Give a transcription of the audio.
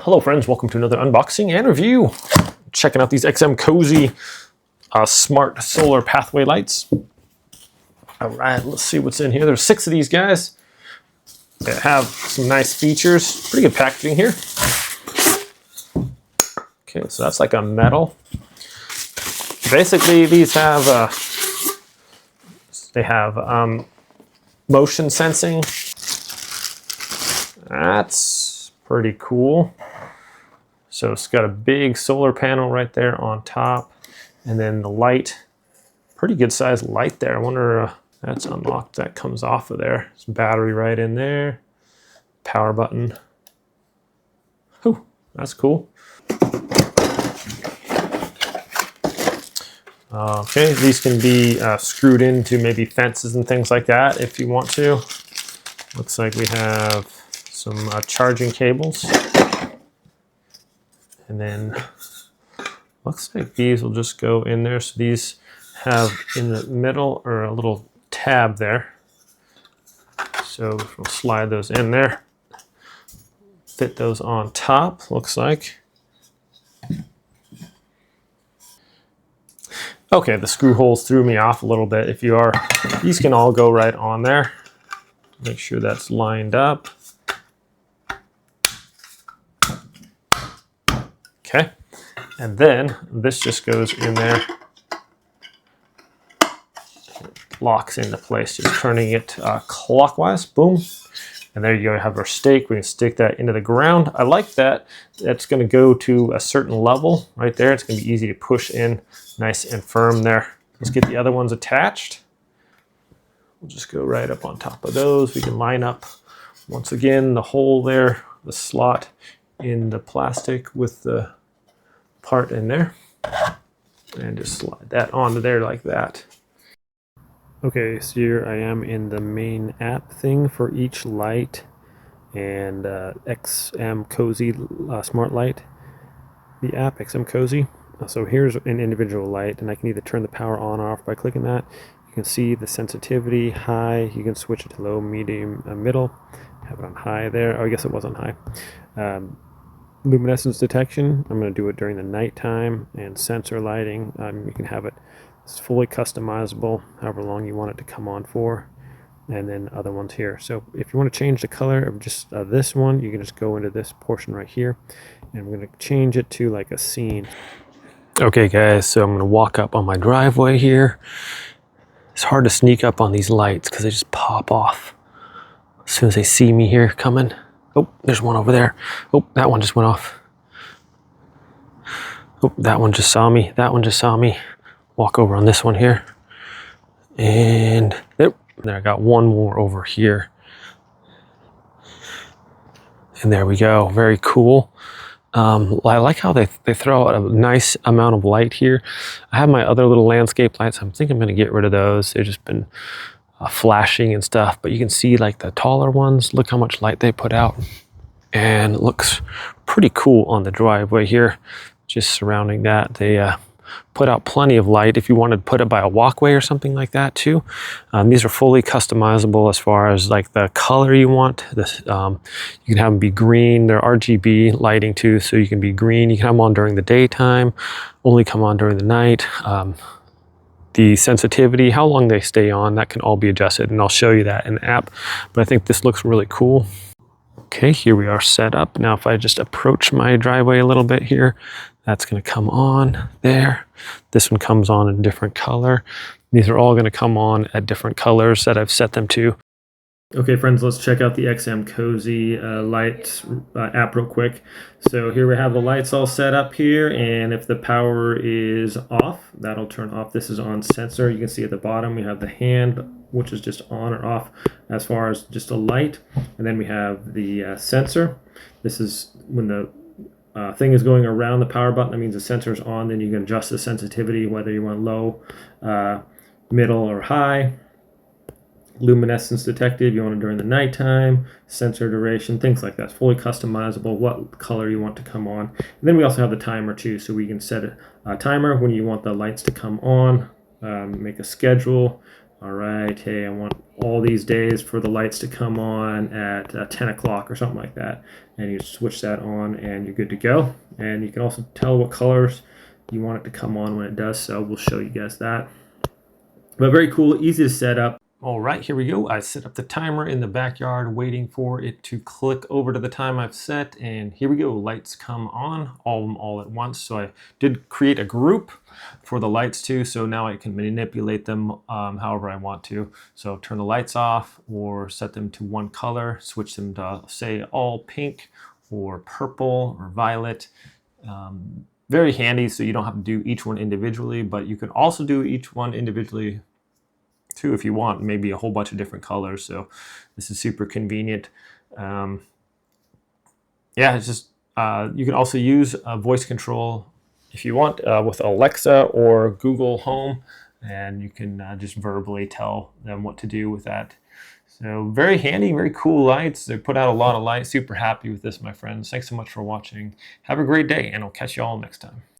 Hello friends, welcome to another unboxing and review. Checking out these XMCOSY Smart Solar Pathway Lights. All right, let's see what's in here. There's 6 of these guys. They have some nice features. Pretty good packaging here. Okay, so that's like a metal. Basically, these have motion sensing. That's pretty cool. So it's got a big solar panel right there on top, and then the light, pretty good sized light there. I wonder, that's unlocked, that comes off of there. Some battery right in there, power button. Whew, that's cool. Okay, these can be screwed into maybe fences and things like that if you want to. Looks like we have some charging cables. And then looks like these will just go in there. So these have in the middle or a little tab there. So we'll slide those in there. Fit those on top, looks like. Okay, the screw holes threw me off a little bit. If you are, these can all go right on there. Make sure that's lined up. Okay, and then this just goes in there. It locks into place, just turning it clockwise, boom. And there you go, have our stake. We can stick that into the ground. I like that. That's gonna go to a certain level right there. It's gonna be easy to push in, nice and firm there. Let's get the other ones attached. We'll just go right up on top of those. We can line up, once again, the hole there, the slot in the plastic with the part in there. And just slide that onto there like that. Okay, so here I am in the main app thing for each light and XMCOSY Smart Light. The app XMCOSY. So here's an individual light, and I can either turn the power on or off by clicking that. You can see the sensitivity, high. You can switch it to low, medium, middle. Have it on high there. Oh, I guess it was on high. Luminescence detection. I'm going to do it during the nighttime, and sensor lighting. You can have it. It's fully customizable, however long you want it to come on for, and then other ones here. So if you want to change the color of just this one, you can just go into this portion right here, and we're going to change it to like a scene. Okay guys, so I'm going to walk up on my driveway here. It's hard to sneak up on these lights because they just pop off as soon as they see me here coming. Oh, there's one over there. Oh, that one just went off. Oh, that one just saw me. That one just saw me. Walk over on this one here. And there I got one more over here. And there we go. Very cool. I like how they throw out a nice amount of light here. I have my other little landscape lights. I think I'm going to get rid of those. They've just been flashing and stuff. But you can see like the taller ones. Look how much light they put out. And it looks pretty cool on the driveway here. Just surrounding that. They put out plenty of light if you wanted to put it by a walkway or something like that too. These are fully customizable as far as like the color you want. This, you can have them be green. They're RGB lighting too, so you can be green. You can have them on during the daytime, only come on during the night. The sensitivity, how long they stay on, that can all be adjusted, and I'll show you that in the app. But I think this looks really cool. Okay, here we are set up. Now if I just approach my driveway a little bit here, that's going to come on there. This one comes on in a different color. These are all going to come on at different colors that I've set them to. Okay friends, let's check out the XMCOSY Lights app real quick. So here we have the lights all set up here, and if the power is off, that'll turn off. This is on sensor. You can see at the bottom we have the hand, which is just on or off as far as just a light. And then we have the sensor. This is when the thing is going around the power button. That means the sensor is on. Then you can adjust the sensitivity, whether you want low, middle, or high. Luminescence detected, you want it during the nighttime, sensor duration, things like that. It's fully customizable, what color you want to come on. And then we also have the timer too, so we can set a timer when you want the lights to come on, make a schedule, all right, hey, I want all these days for the lights to come on at 10 o'clock or something like that. And you switch that on and you're good to go. And you can also tell what colors you want it to come on when it does so. We'll show you guys that. But very cool, easy to set up. All right, here we go. I set up the timer in the backyard, waiting for it to click over to the time I've set, and here we go. Lights come on, all of them all at once. So I did create a group for the lights too, so now I can manipulate them however I want to. So turn the lights off or set them to one color, switch them to say all pink or purple or violet. Very handy, so you don't have to do each one individually, but you can also do each one individually too if you want, maybe a whole bunch of different colors. So this is super convenient. Yeah, it's just you can also use voice control if you want with Alexa or Google Home, and you can just verbally tell them what to do with that. So very handy, very cool lights. They put out a lot of light. Super happy with this, my friends. Thanks so much for watching. Have a great day, and I'll catch you all next time.